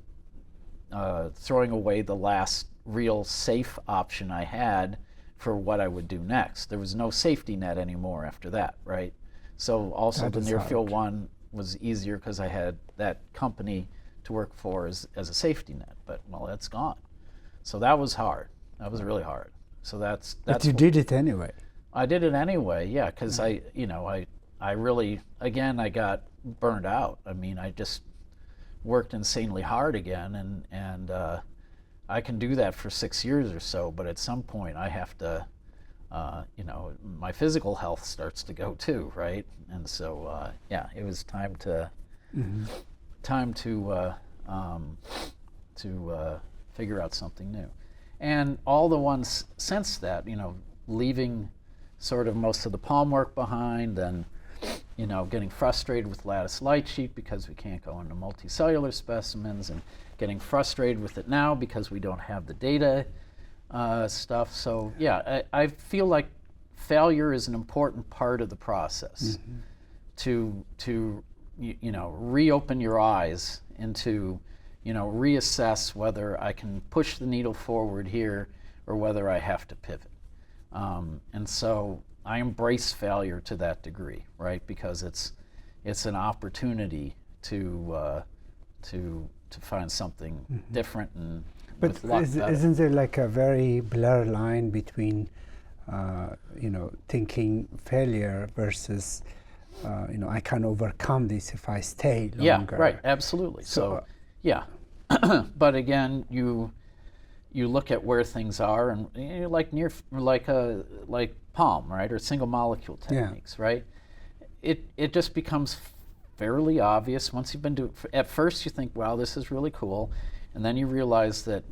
throwing away the last real safe option I had for what I would do next. There was no safety net anymore after that, right? So also the near field one was easier because I had that company to work for as a safety net, but that's gone. So that was hard. That was really hard. So that's. But you did it anyway. I did it anyway, yeah, because I really, again, I got burned out. I mean, I just worked insanely hard again, and I can do that for 6 years or so, but at some point I have to, my physical health starts to go too, right? And so, it was time to figure out something new. And all the ones since that, leaving sort of most of the palm work behind, and getting frustrated with lattice light sheet because we can't go into multicellular specimens, and getting frustrated with it now because we don't have the data stuff. So I feel like failure is an important part of the process to reopen your eyes into reassess whether I can push the needle forward here or whether I have to pivot. And so I embrace failure to that degree, right? Because it's an opportunity to find something different and. But isn't there like a very blurred line between, thinking failure versus, I can overcome this if I stay longer? Yeah, right, absolutely. So yeah, but again, you look at where things are, and like PALM, right, or single molecule techniques, right? It just becomes fairly obvious once you've been doing. At first, you think, "Wow, this is really cool." And then you realize that,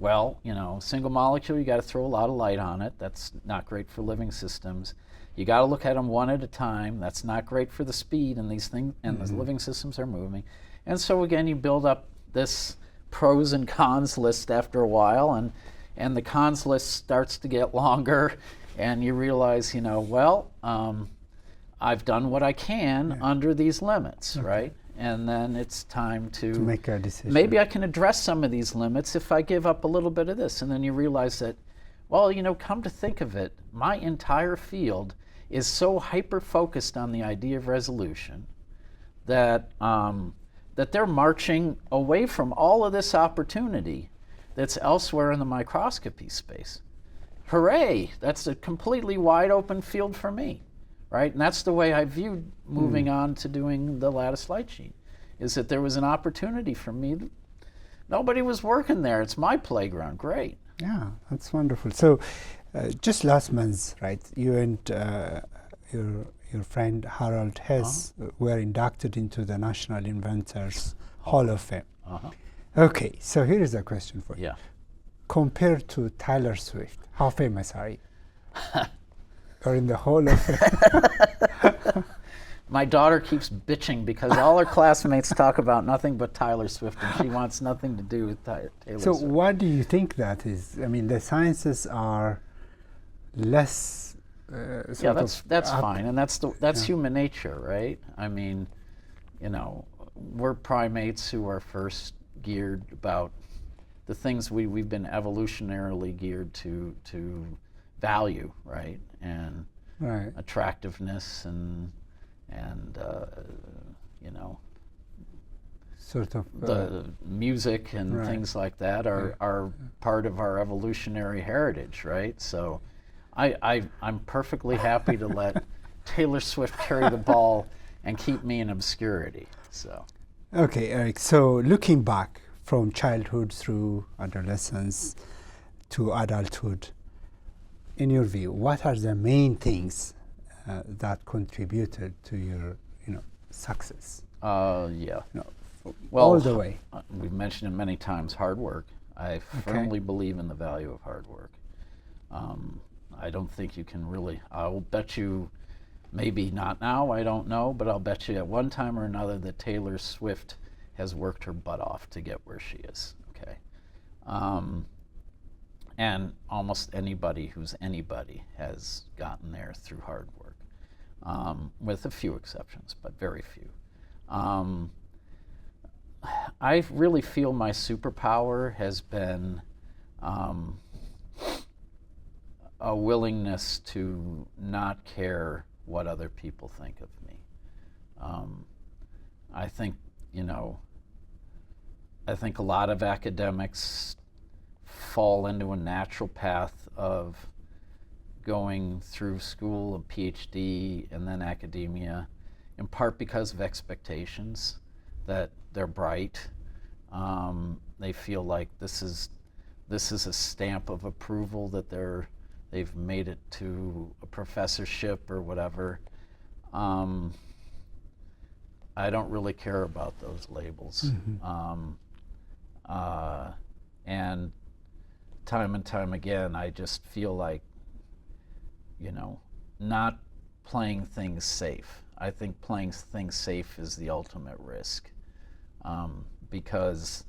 single molecule, you got to throw a lot of light on it. That's not great for living systems. You got to look at them one at a time. That's not great for the speed, and these things, and the living systems are moving. And so again, you build up this pros and cons list after a while, and the cons list starts to get longer, and you realize, I've done what I can under these limits, right? And then it's time to make a decision. Maybe I can address some of these limits if I give up a little bit of this. And then you realize that, come to think of it, my entire field is so hyper-focused on the idea of resolution that that they're marching away from all of this opportunity that's elsewhere in the microscopy space. Hooray! That's a completely wide open field for me. Right? And that's the way I viewed moving on to doing the lattice light sheet, is that there was an opportunity for me. Nobody was working there. It's my playground. Great. Yeah, that's wonderful. So just last month, right, you and your friend Harold Hess were inducted into the National Inventors Hall of Fame. Okay, so here is a question for you. Yeah. Compared to Taylor Swift, how famous are you? Or in the whole of My daughter keeps bitching because all her classmates talk about nothing but Taylor Swift, and she wants nothing to do with Taylor So Swift. what do you think that is? I mean, the sciences are less Yeah, that's up. fine, and that's human nature, right? I mean, you know, we're primates who are first geared about the things we've been evolutionarily geared to value, right? And Right. attractiveness and you know, Sort of. the music and Right. things like that are part of our evolutionary heritage, right? So I'm perfectly happy to let Taylor Swift carry the ball and keep me in obscurity. So Okay, Eric. So looking back from childhood through adolescence to adulthood, in your view, what are the main things that contributed to your, success? yeah. You know, Well, all the way. We've mentioned it many times, hard work. I firmly believe in the value of hard work. I don't think you can really, I'll bet you, maybe not now, I don't know, but I'll bet you at one time or another that Taylor Swift has worked her butt off to get where she is, okay? And almost anybody who's anybody has gotten there through hard work, with a few exceptions, but very few. I really feel my superpower has been a willingness to not care what other people think of me. I think, I think a lot of academics fall into a natural path of going through school, a PhD, and then academia, in part because of expectations that they're bright. They feel like this is a stamp of approval that they've made it to a professorship or whatever. I don't really care about those labels. And time again, I just feel like, not playing things safe. I think playing things safe is the ultimate risk, because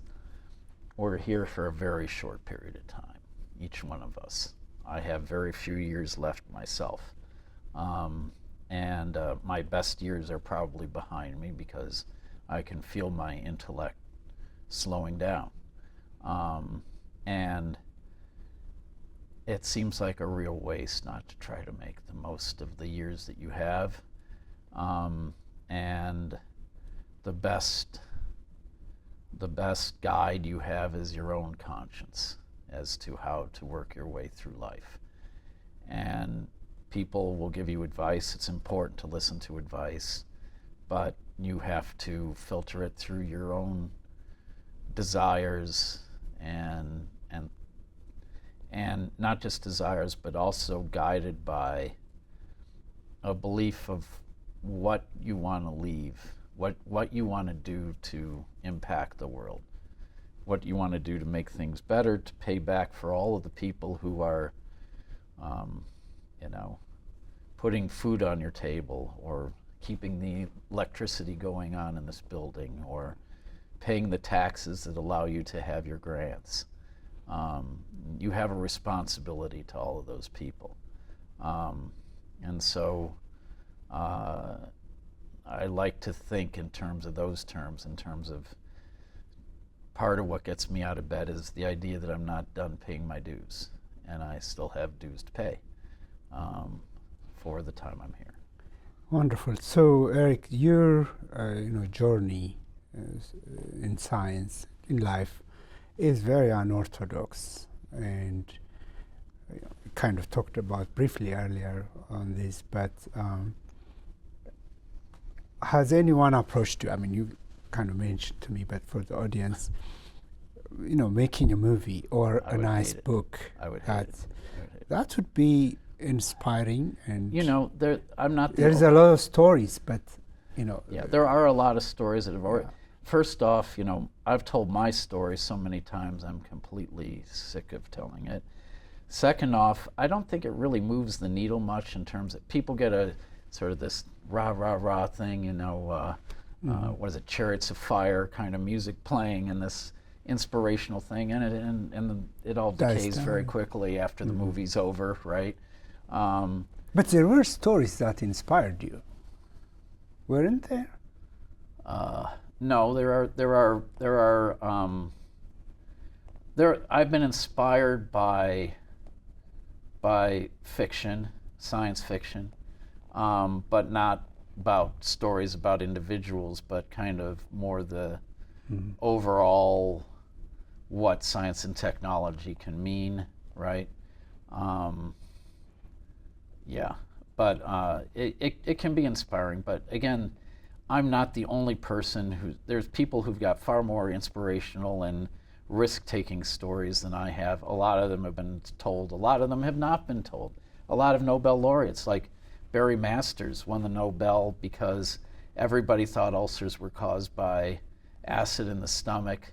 we're here for a very short period of time, each one of us. I have very few years left myself, and my best years are probably behind me because I can feel my intellect slowing down, and it seems like a real waste not to try to make the most of the years that you have. And the best guide you have is your own conscience as to how to work your way through life. And people will give you advice. It's important to listen to advice, but you have to filter it through your own desires and not just desires, but also guided by a belief of what you want to leave, what you want to do to impact the world, what you want to do to make things better, to pay back for all of the people who are, putting food on your table, or keeping the electricity going on in this building, or paying the taxes that allow you to have your grants. You have a responsibility to all of those people. And so I like to think in terms of those terms, in terms of part of what gets me out of bed is the idea that I'm not done paying my dues, and I still have dues to pay for the time I'm here. Wonderful. So, Eric, your journey in science, in life, is very unorthodox, and kind of talked about briefly earlier on this. But has anyone approached you? I mean, you kind of mentioned to me, but for the audience, making a movie or a nice book, I would hate it. That would be inspiring. And I'm not. There's a lot of stories, but Yeah, there are a lot of stories that have already. first off, you know, I've told my story so many times I'm completely sick of telling it. Second off, I don't think it really moves the needle much in terms of people get a sort of this rah, rah, rah thing, you know, what is it, Chariots of Fire kind of music playing and this inspirational thing, and it all decays very quickly after the movie's over, right? But there were stories that inspired you, weren't there? No, I've been inspired by fiction, science fiction, but not about stories about individuals, but kind of more the overall what science and technology can mean, right? Yeah, but it can be inspiring. But again, I'm not the only person there's people who've got far more inspirational and risk-taking stories than I have. A lot of them have been told, a lot of them have not been told. A lot of Nobel laureates, like Barry Masters, won the Nobel because everybody thought ulcers were caused by acid in the stomach.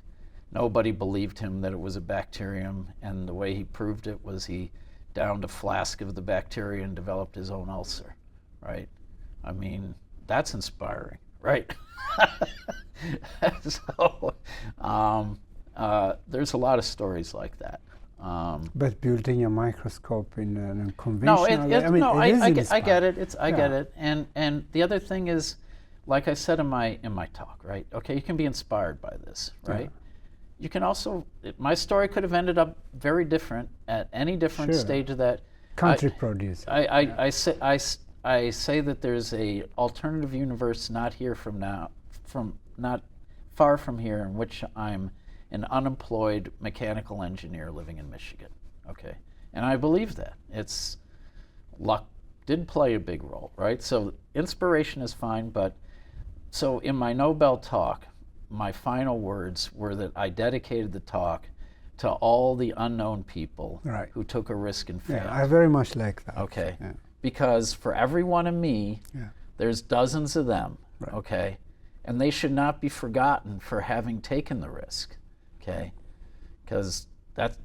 Nobody believed him that it was a bacterium, and the way he proved it was he downed a flask of the bacteria and developed his own ulcer, right? I mean, that's inspiring, right? So, there's a lot of stories like that. But building a microscope in a conventional way, I get it. I get it. And the other thing is, like I said in my talk, right? Okay, you can be inspired by this, right? Yeah. You can also, my story could have ended up very different at any different stage of that. Country produce. I say that there's a alternative universe not far from here, in which I'm an unemployed mechanical engineer living in Michigan. Okay, and I believe that. It's luck did play a big role, right? So inspiration is fine, but so in my Nobel talk, my final words were that I dedicated the talk to all the unknown people who took a risk and failed. Yeah, I very much like that. Okay, because for every one of me, there's dozens of them. Okay, and they should not be forgotten for having taken the risk. Okay, because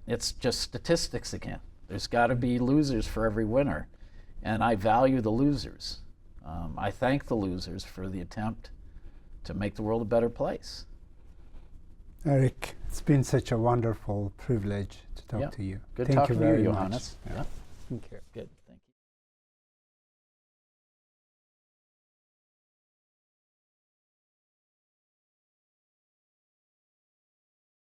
it's just statistics again. There's got to be losers for every winner, and I value the losers. I thank the losers for the attempt to make the world a better place. Eric, it's been such a wonderful privilege to talk to you. Good talking to you, Yohannes. Yeah. Thank you. Good.